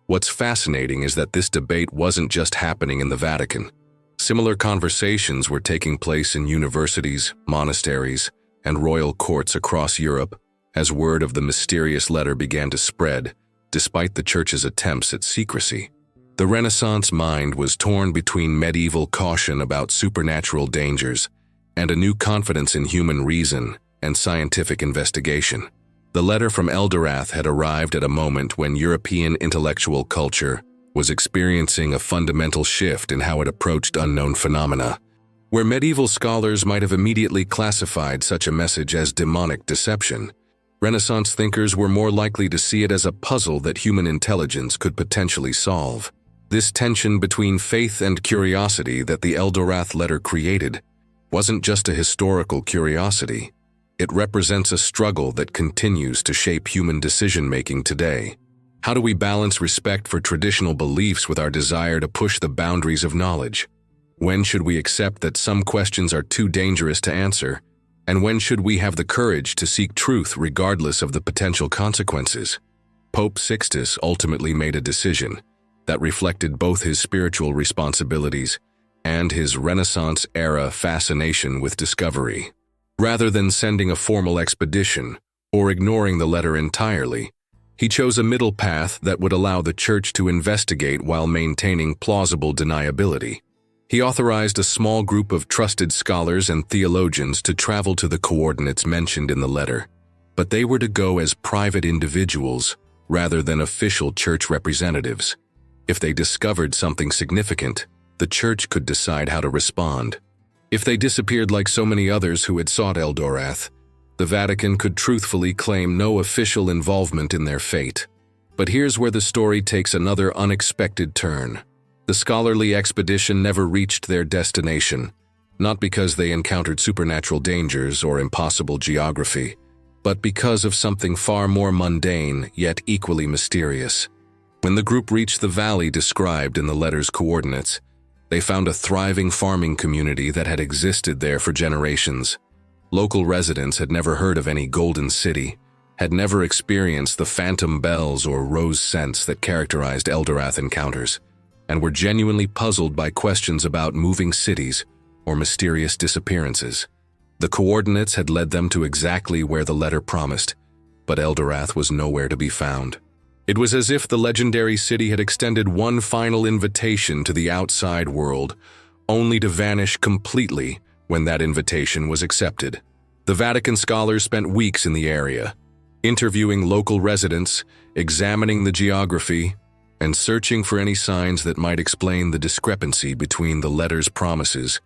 What's fascinating is that this debate wasn't just happening in the Vatican. Similar conversations were taking place in universities, monasteries, and royal courts across Europe as word of the mysterious letter began to spread, despite the Church's attempts at secrecy. The Renaissance mind was torn between medieval caution about supernatural dangers and a new confidence in human reason and scientific investigation. The letter from Eldorath had arrived at a moment when European intellectual culture was experiencing a fundamental shift in how it approached unknown phenomena. Where medieval scholars might have immediately classified such a message as demonic deception, Renaissance thinkers were more likely to see it as a puzzle that human intelligence could potentially solve. This tension between faith and curiosity that the Eldorath letter created wasn't just a historical curiosity. It represents a struggle that continues to shape human decision-making today. How do we balance respect for traditional beliefs with our desire to push the boundaries of knowledge? When should we accept that some questions are too dangerous to answer? And when should we have the courage to seek truth regardless of the potential consequences? Pope Sixtus ultimately made a decision that reflected both his spiritual responsibilities and his Renaissance-era fascination with discovery. Rather than sending a formal expedition or ignoring the letter entirely, he chose a middle path that would allow the Church to investigate while maintaining plausible deniability. He authorized a small group of trusted scholars and theologians to travel to the coordinates mentioned in the letter, but they were to go as private individuals rather than official Church representatives. If they discovered something significant, the Church could decide how to respond. If they disappeared like so many others who had sought Eldorath, the Vatican could truthfully claim no official involvement in their fate. But here's where the story takes another unexpected turn. The scholarly expedition never reached their destination, not because they encountered supernatural dangers or impossible geography, but because of something far more mundane yet equally mysterious. When the group reached the valley described in the letter's coordinates, They found a thriving farming community that had existed there for generations. Local residents had never heard of any golden city, had never experienced the phantom bells or rose scents that characterized Eldorath encounters, and were genuinely puzzled by questions about moving cities or mysterious disappearances. The coordinates had led them to exactly where the letter promised, but Eldorath was nowhere to be found. It was as if the legendary city had extended one final invitation to the outside world, only to vanish completely when that invitation was accepted. The Vatican scholars spent weeks in the area, interviewing local residents, examining the geography, and searching for any signs that might explain the discrepancy between the letter's promises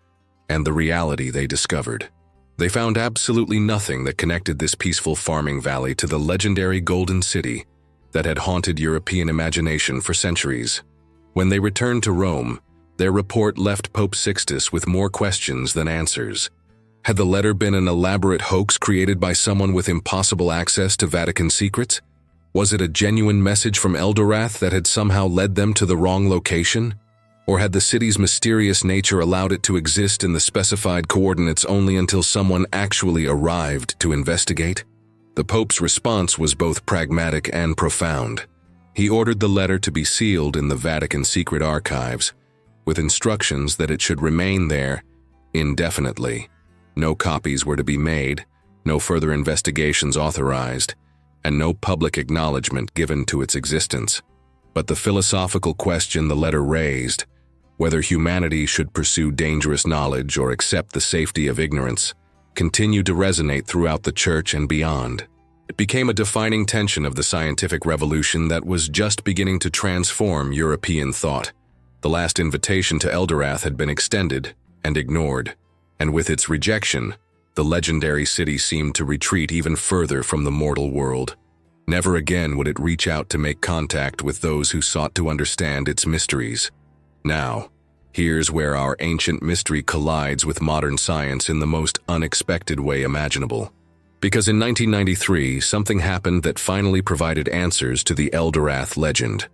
and the reality they discovered. They found absolutely nothing that connected this peaceful farming valley to the legendary Golden City that had haunted European imagination for centuries. When they returned to Rome, their report left Pope Sixtus with more questions than answers. Had the letter been an elaborate hoax created by someone with impossible access to Vatican secrets? Was it a genuine message from Eldorath that had somehow led them to the wrong location? Or had the city's mysterious nature allowed it to exist in the specified coordinates only until someone actually arrived to investigate? The Pope's response was both pragmatic and profound. He ordered the letter to be sealed in the Vatican secret archives, with instructions that it should remain there indefinitely. No copies were to be made, no further investigations authorized, and no public acknowledgement given to its existence. But the philosophical question the letter raised, whether humanity should pursue dangerous knowledge or accept the safety of ignorance, continued to resonate throughout the Church and beyond. It became a defining tension of the scientific revolution that was just beginning to transform European thought. The last invitation to Eldorath had been extended and ignored, and with its rejection, the legendary city seemed to retreat even further from the mortal world. Never again would it reach out to make contact with those who sought to understand its mysteries. Now, here's where our ancient mystery collides with modern science in the most unexpected way imaginable. Because in 1993, something happened that finally provided answers to the Eldorath legend,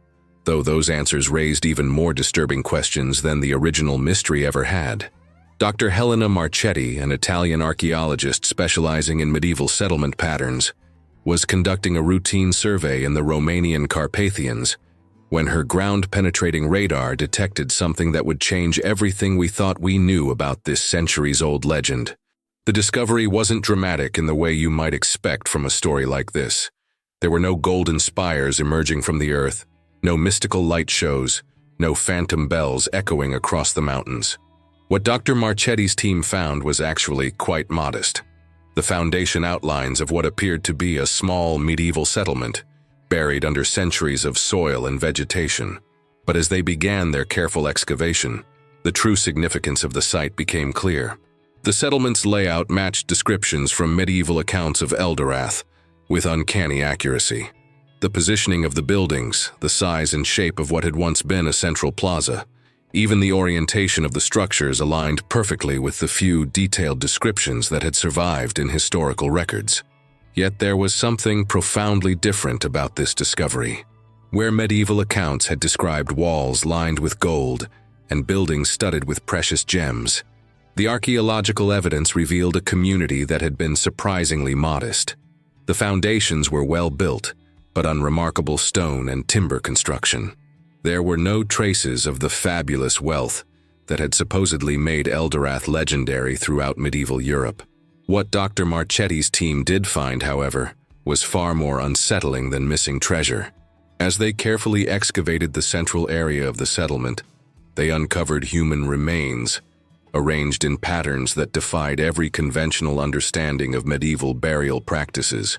though those answers raised even more disturbing questions than the original mystery ever had. Dr. Helena Marchetti, an Italian archaeologist specializing in medieval settlement patterns, was conducting a routine survey in the Romanian Carpathians when her ground-penetrating radar detected something that would change everything we thought we knew about this centuries-old legend. The discovery wasn't dramatic in the way you might expect from a story like this. There were no golden spires emerging from the earth, no mystical light shows, no phantom bells echoing across the mountains. What Dr. Marchetti's team found was actually quite modest. The foundation outlines of what appeared to be a small medieval settlement, buried under centuries of soil and vegetation. But as they began their careful excavation, the true significance of the site became clear. The settlement's layout matched descriptions from medieval accounts of Eldorath with uncanny accuracy. The positioning of the buildings, the size and shape of what had once been a central plaza, even the orientation of the structures aligned perfectly with the few detailed descriptions that had survived in historical records. Yet there was something profoundly different about this discovery. Where medieval accounts had described walls lined with gold and buildings studded with precious gems, the archaeological evidence revealed a community that had been surprisingly modest. The foundations were well built, but unremarkable stone and timber construction. There were no traces of the fabulous wealth that had supposedly made Eldorath legendary throughout medieval Europe. What Dr. Marchetti's team did find, however, was far more unsettling than missing treasure. As they carefully excavated the central area of the settlement, they uncovered human remains, arranged in patterns that defied every conventional understanding of medieval burial practices.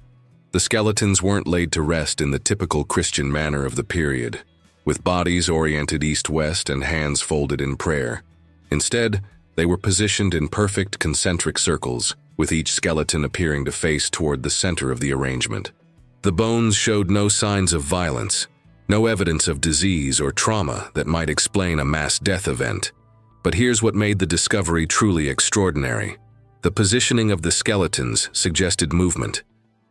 The skeletons weren't laid to rest in the typical Christian manner of the period, with bodies oriented east-west and hands folded in prayer. Instead, they were positioned in perfect concentric circles, with each skeleton appearing to face toward the center of the arrangement. The bones showed no signs of violence, no evidence of disease or trauma that might explain a mass death event. But here's what made the discovery truly extraordinary. The positioning of the skeletons suggested movement,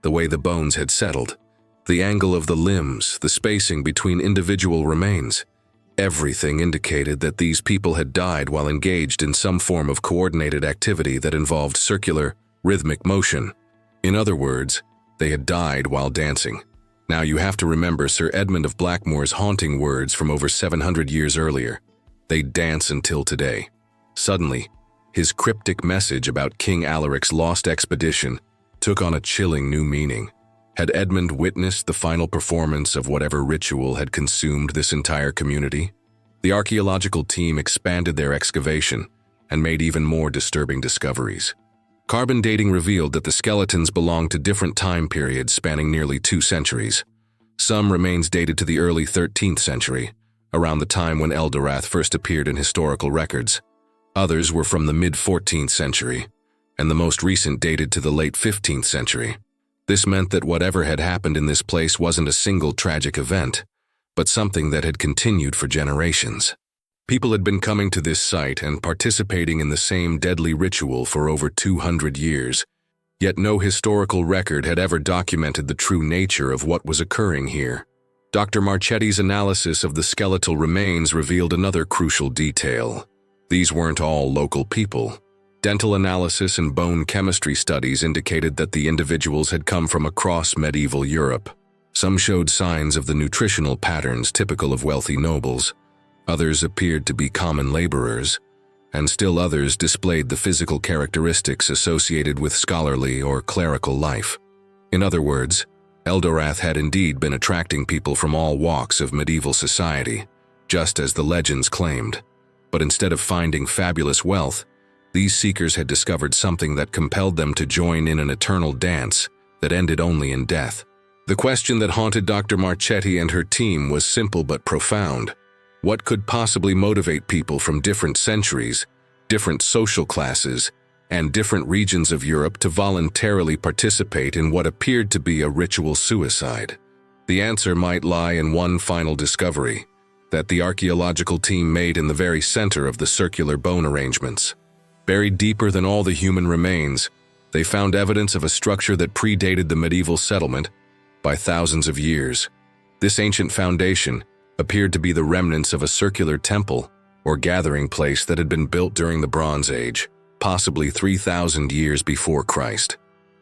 the way the bones had settled, the angle of the limbs, the spacing between individual remains. Everything indicated that these people had died while engaged in some form of coordinated activity that involved circular, rhythmic motion. In other words, they had died while dancing. Now you have to remember Sir Edmund of Blackmore's haunting words from over 700 years earlier. They dance until today. Suddenly, his cryptic message about King Alaric's lost expedition took on a chilling new meaning. Had Edmund witnessed the final performance of whatever ritual had consumed this entire community? The archaeological team expanded their excavation and made even more disturbing discoveries. Carbon dating revealed that the skeletons belonged to different time periods spanning nearly 2 centuries. Some remains dated to the early 13th century, around the time when Eldorath first appeared in historical records. Others were from the mid-14th century, and the most recent dated to the late 15th century. This meant that whatever had happened in this place wasn't a single tragic event, but something that had continued for generations. People had been coming to this site and participating in the same deadly ritual for over 200 years, yet no historical record had ever documented the true nature of what was occurring here. Dr. Marchetti's analysis of the skeletal remains revealed another crucial detail. These weren't all local people. Dental analysis and bone chemistry studies indicated that the individuals had come from across medieval Europe. Some showed signs of the nutritional patterns typical of wealthy nobles. Others appeared to be common laborers, and still others displayed the physical characteristics associated with scholarly or clerical life. In other words, Eldorath had indeed been attracting people from all walks of medieval society, just as the legends claimed. But instead of finding fabulous wealth, these seekers had discovered something that compelled them to join in an eternal dance that ended only in death. The question that haunted Dr. Marchetti and her team was simple but profound. What could possibly motivate people from different centuries, different social classes, and different regions of Europe to voluntarily participate in what appeared to be a ritual suicide? The answer might lie in one final discovery that the archaeological team made in the very center of the circular bone arrangements. Buried deeper than all the human remains, they found evidence of a structure that predated the medieval settlement by thousands of years. This ancient foundation appeared to be the remnants of a circular temple or gathering place that had been built during the Bronze Age, possibly 3,000 years before Christ.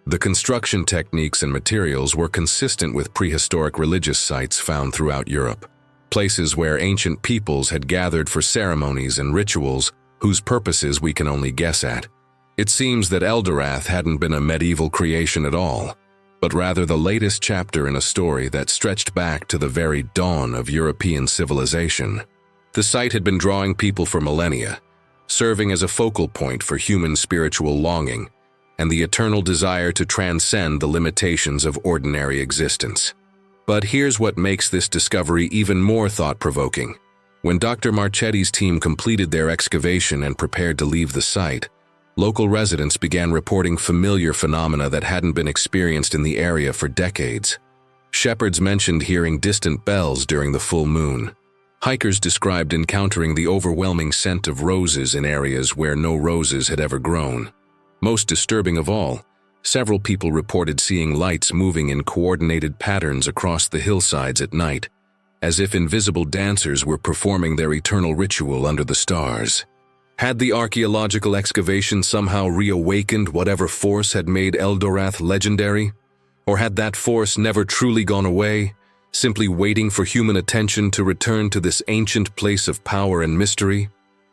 The construction techniques and materials were consistent with prehistoric religious sites found throughout Europe, places where ancient peoples had gathered for ceremonies and rituals whose purposes we can only guess at. It seems that Eldorath hadn't been a medieval creation at all, but rather the latest chapter in a story that stretched back to the very dawn of European civilization. The site had been drawing people for millennia, serving as a focal point for human spiritual longing and the eternal desire to transcend the limitations of ordinary existence. But here's what makes this discovery even more thought-provoking. When Dr. Marchetti's team completed their excavation and prepared to leave the site, local residents began reporting familiar phenomena that hadn't been experienced in the area for decades. Shepherds mentioned hearing distant bells during the full moon. Hikers described encountering the overwhelming scent of roses in areas where no roses had ever grown. Most disturbing of all, several people reported seeing lights moving in coordinated patterns across the hillsides at night, as if invisible dancers were performing their eternal ritual under the stars. Had the archaeological excavation somehow reawakened whatever force had made Eldorath legendary? Or had that force never truly gone away, simply waiting for human attention to return to this ancient place of power and mystery?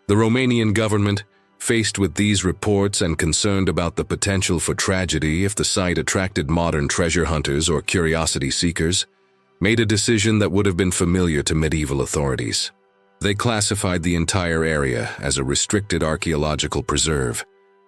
The Romanian government, faced with these reports and concerned about the potential for tragedy if the site attracted modern treasure hunters or curiosity seekers, made a decision that would have been familiar to medieval authorities. They classified the entire area as a restricted archaeological preserve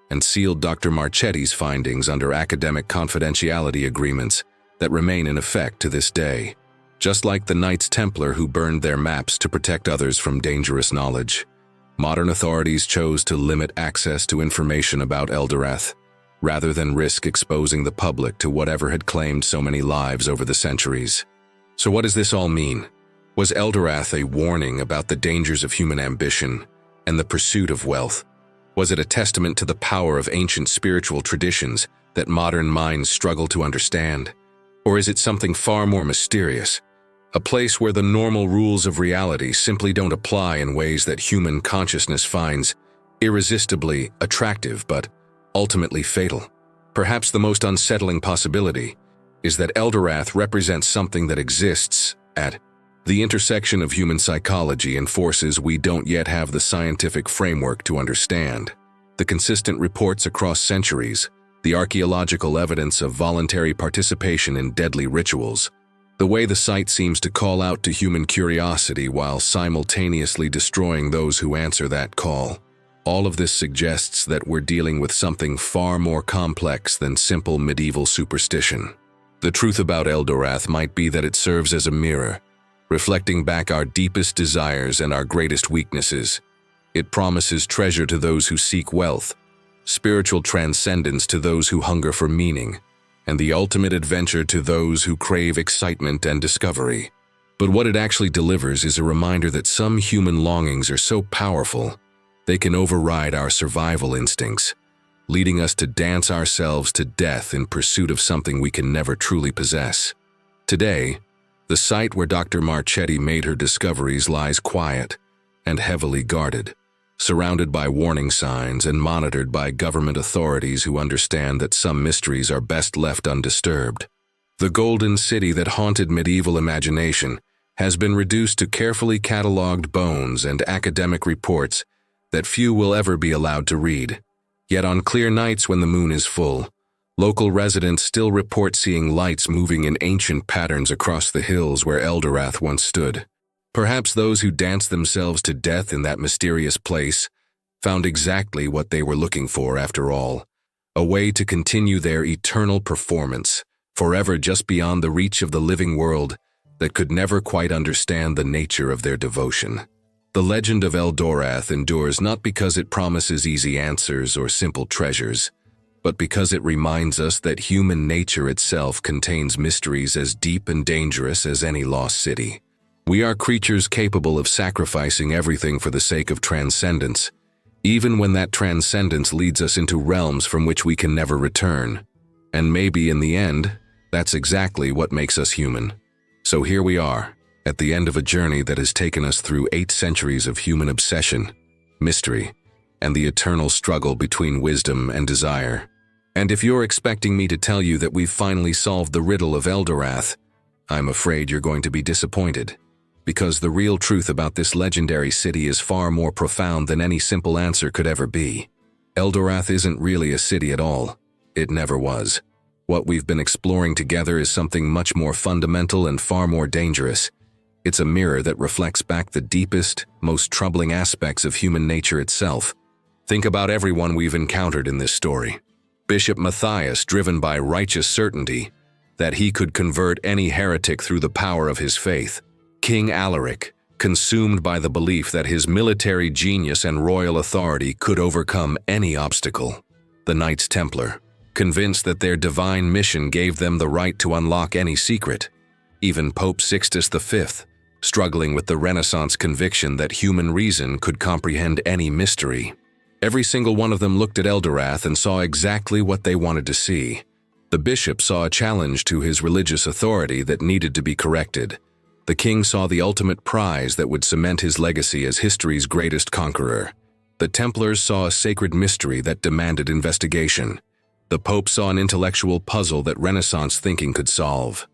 and sealed Dr. Marchetti's findings under academic confidentiality agreements that remain in effect to this day. Just like the Knights Templar who burned their maps to protect others from dangerous knowledge, modern authorities chose to limit access to information about Eldorath, rather than risk exposing the public to whatever had claimed so many lives over the centuries. So what does this all mean? Was Eldorath a warning about the dangers of human ambition and the pursuit of wealth? Was it a testament to the power of ancient spiritual traditions that modern minds struggle to understand? Or is it something far more mysterious, a place where the normal rules of reality simply don't apply in ways that human consciousness finds irresistibly attractive but ultimately fatal. Perhaps the most unsettling possibility is that Eldorath represents something that exists at the intersection of human psychology and forces we don't yet have the scientific framework to understand. The consistent reports across centuries, the archaeological evidence of voluntary participation in deadly rituals, the way the site seems to call out to human curiosity while simultaneously destroying those who answer that call. All of this suggests that we're dealing with something far more complex than simple medieval superstition. The truth about Eldorath might be that it serves as a mirror, reflecting back our deepest desires and our greatest weaknesses. It promises treasure to those who seek wealth, spiritual transcendence to those who hunger for meaning, and the ultimate adventure to those who crave excitement and discovery. But what it actually delivers is a reminder that some human longings are so powerful they can override our survival instincts, leading us to dance ourselves to death in pursuit of something we can never truly possess. Today, the site where Dr. Marchetti made her discoveries lies quiet and heavily guarded, surrounded by warning signs and monitored by government authorities who understand that some mysteries are best left undisturbed. The golden city that haunted medieval imagination has been reduced to carefully catalogued bones and academic reports that few will ever be allowed to read. Yet on clear nights when the moon is full, local residents still report seeing lights moving in ancient patterns across the hills where Eldorath once stood. Perhaps those who danced themselves to death in that mysterious place found exactly what they were looking for after all, a way to continue their eternal performance, forever just beyond the reach of the living world that could never quite understand the nature of their devotion. The legend of Eldorath endures not because it promises easy answers or simple treasures, but because it reminds us that human nature itself contains mysteries as deep and dangerous as any lost city. We are creatures capable of sacrificing everything for the sake of transcendence, even when that transcendence leads us into realms from which we can never return. And maybe in the end, that's exactly what makes us human. So here we are, at the end of a journey that has taken us through 8 centuries of human obsession, mystery, and the eternal struggle between wisdom and desire. And if you're expecting me to tell you that we've finally solved the riddle of Eldorath, I'm afraid you're going to be disappointed. Because the real truth about this legendary city is far more profound than any simple answer could ever be. Eldorath isn't really a city at all. It never was. What we've been exploring together is something much more fundamental and far more dangerous. It's a mirror that reflects back the deepest, most troubling aspects of human nature itself. Think about everyone we've encountered in this story. Bishop Matthias, driven by righteous certainty that he could convert any heretic through the power of his faith. King Alaric, consumed by the belief that his military genius and royal authority could overcome any obstacle. The Knights Templar, convinced that their divine mission gave them the right to unlock any secret. Even Pope Sixtus V, struggling with the Renaissance conviction that human reason could comprehend any mystery. Every single one of them looked at Eldorath and saw exactly what they wanted to see. The bishop saw a challenge to his religious authority that needed to be corrected. The king saw the ultimate prize that would cement his legacy as history's greatest conqueror. The Templars saw a sacred mystery that demanded investigation. The Pope saw an intellectual puzzle that Renaissance thinking could solve.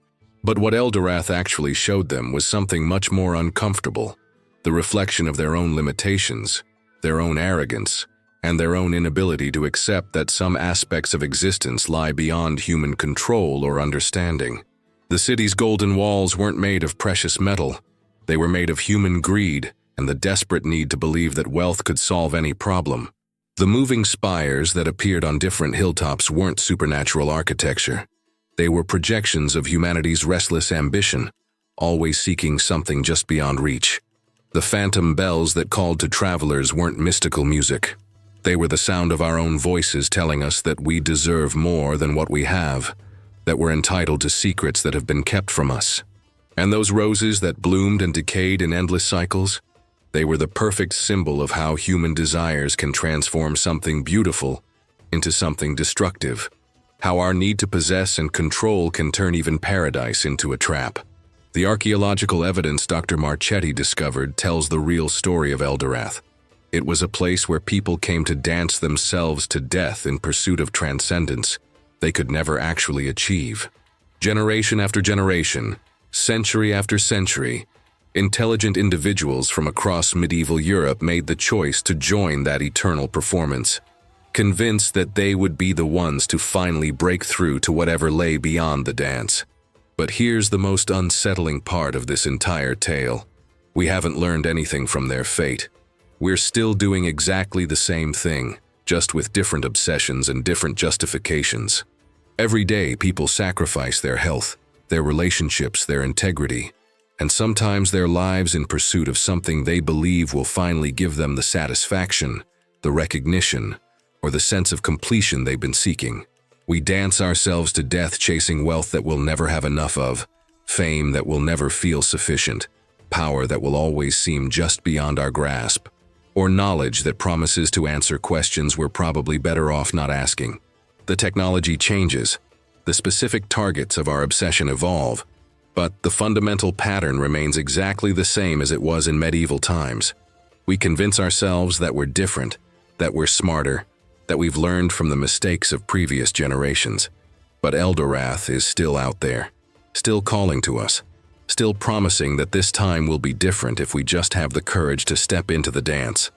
But what Eldorath actually showed them was something much more uncomfortable, the reflection of their own limitations, their own arrogance, and their own inability to accept that some aspects of existence lie beyond human control or understanding. The city's golden walls weren't made of precious metal. They were made of human greed and the desperate need to believe that wealth could solve any problem. The moving spires that appeared on different hilltops weren't supernatural architecture. They were projections of humanity's restless ambition, always seeking something just beyond reach. The phantom bells that called to travelers weren't mystical music. They were the sound of our own voices telling us that we deserve more than what we have, that we're entitled to secrets that have been kept from us. And those roses that bloomed and decayed in endless cycles, they were the perfect symbol of how human desires can transform something beautiful into something destructive, how our need to possess and control can turn even paradise into a trap. The archaeological evidence Dr. Marchetti discovered tells the real story of Eldorath. It was a place where people came to dance themselves to death in pursuit of transcendence they could never actually achieve. Generation after generation, century after century, intelligent individuals from across medieval Europe made the choice to join that eternal performance, convinced that they would be the ones to finally break through to whatever lay beyond the dance. But here's the most unsettling part of this entire tale. We haven't learned anything from their fate. We're still doing exactly the same thing, just with different obsessions and different justifications. Every day, people sacrifice their health, their relationships, their integrity, and sometimes their lives in pursuit of something they believe will finally give them the satisfaction, the recognition, or the sense of completion they've been seeking. We dance ourselves to death chasing wealth that we'll never have enough of, fame that will never feel sufficient, power that will always seem just beyond our grasp, or knowledge that promises to answer questions we're probably better off not asking. The technology changes, the specific targets of our obsession evolve, but the fundamental pattern remains exactly the same as it was in medieval times. We convince ourselves that we're different, that we're smarter, that we've learned from the mistakes of previous generations. But Eldorath is still out there, still calling to us, still promising that this time will be different if we just have the courage to step into the dance.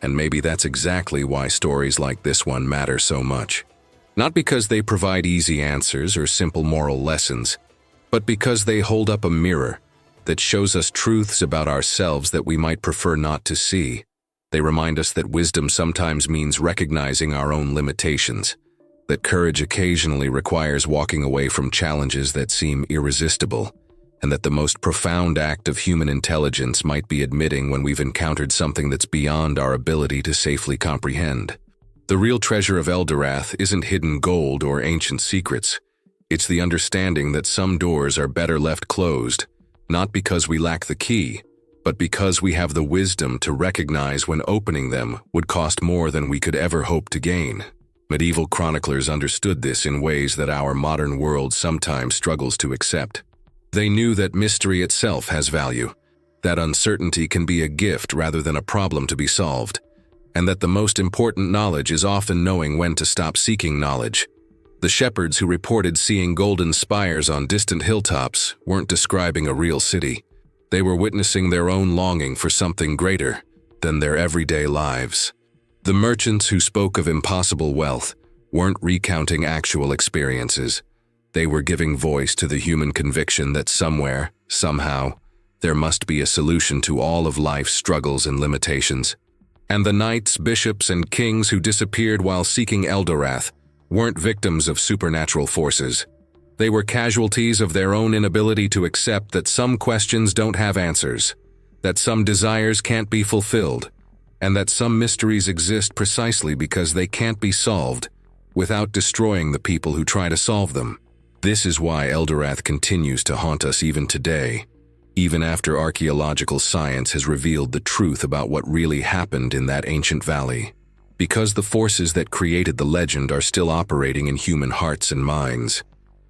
And maybe that's exactly why stories like this one matter so much. Not because they provide easy answers or simple moral lessons, but because they hold up a mirror that shows us truths about ourselves that we might prefer not to see. They remind us that wisdom sometimes means recognizing our own limitations, that courage occasionally requires walking away from challenges that seem irresistible, and that the most profound act of human intelligence might be admitting when we've encountered something that's beyond our ability to safely comprehend. The real treasure of Eldorath isn't hidden gold or ancient secrets. It's the understanding that some doors are better left closed, not because we lack the key, but because we have the wisdom to recognize when opening them would cost more than we could ever hope to gain. Medieval chroniclers understood this in ways that our modern world sometimes struggles to accept. They knew that mystery itself has value, that uncertainty can be a gift rather than a problem to be solved, and that the most important knowledge is often knowing when to stop seeking knowledge. The shepherds who reported seeing golden spires on distant hilltops weren't describing a real city. They were witnessing their own longing for something greater than their everyday lives. The merchants who spoke of impossible wealth weren't recounting actual experiences. They were giving voice to the human conviction that somewhere, somehow, there must be a solution to all of life's struggles and limitations. And the knights, bishops, and kings who disappeared while seeking Eldorath weren't victims of supernatural forces. They were casualties of their own inability to accept that some questions don't have answers, that some desires can't be fulfilled, and that some mysteries exist precisely because they can't be solved without destroying the people who try to solve them. This is why Eldorath continues to haunt us even today, even after archaeological science has revealed the truth about what really happened in that ancient valley. Because the forces that created the legend are still operating in human hearts and minds,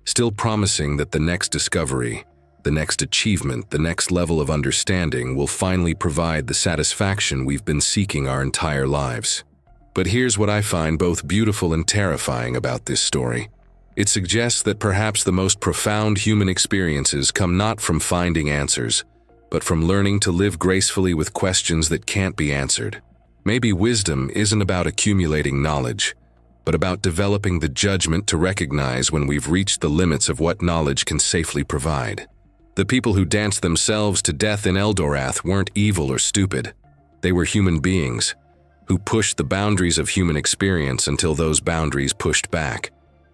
still promising that the next discovery, the next achievement, the next level of understanding will finally provide the satisfaction we've been seeking our entire lives. But here's what I find both beautiful and terrifying about this story. It suggests that perhaps the most profound human experiences come not from finding answers, but from learning to live gracefully with questions that can't be answered. Maybe wisdom isn't about accumulating knowledge, but about developing the judgment to recognize when we've reached the limits of what knowledge can safely provide. The people who danced themselves to death in Eldorath weren't evil or stupid. They were human beings who pushed the boundaries of human experience until those boundaries pushed back.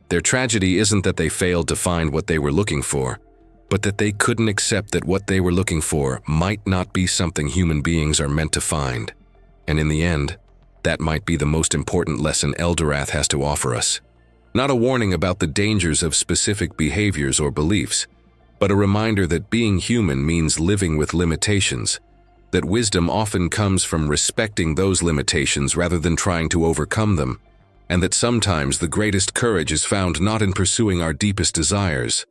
Their tragedy isn't that they failed to find what they were looking for, but that they couldn't accept that what they were looking for might not be something human beings are meant to find. And in the end, that might be the most important lesson Eldorath has to offer us. Not a warning about the dangers of specific behaviors or beliefs, but a reminder that being human means living with limitations, that wisdom often comes from respecting those limitations rather than trying to overcome them, and that sometimes the greatest courage is found not in pursuing our deepest desires,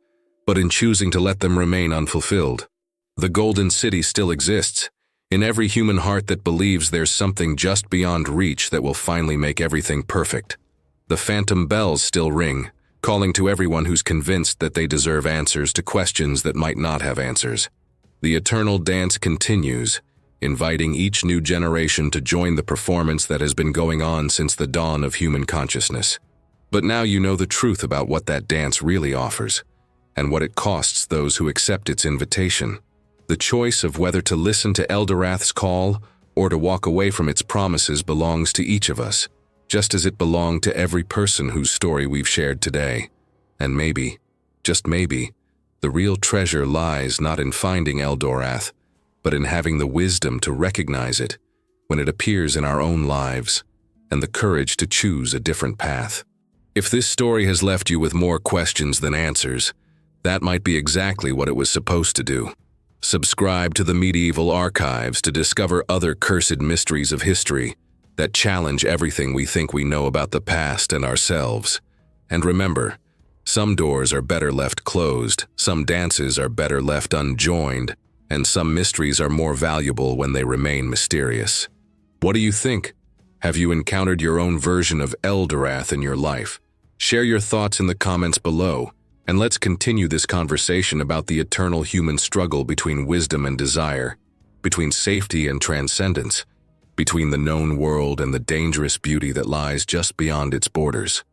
but in choosing to let them remain unfulfilled. The Golden City still exists, in every human heart that believes there's something just beyond reach that will finally make everything perfect. The phantom bells still ring, calling to everyone who's convinced that they deserve answers to questions that might not have answers. The eternal dance continues, inviting each new generation to join the performance that has been going on since the dawn of human consciousness. But now you know the truth about what that dance really offers, and what it costs those who accept its invitation. The choice of whether to listen to Eldorath's call or to walk away from its promises belongs to each of us, just as it belonged to every person whose story we've shared today. And maybe, just maybe, the real treasure lies not in finding Eldorath, but in having the wisdom to recognize it when it appears in our own lives, and the courage to choose a different path. If this story has left you with more questions than answers, that might be exactly what it was supposed to do. Subscribe to the Medieval Archives to discover other cursed mysteries of history that challenge everything we think we know about the past and ourselves. And remember, some doors are better left closed, some dances are better left unjoined, and some mysteries are more valuable when they remain mysterious. What do you think? Have you encountered your own version of Eldorath in your life? Share your thoughts in the comments below, and let's continue this conversation about the eternal human struggle between wisdom and desire, between safety and transcendence, between the known world and the dangerous beauty that lies just beyond its borders.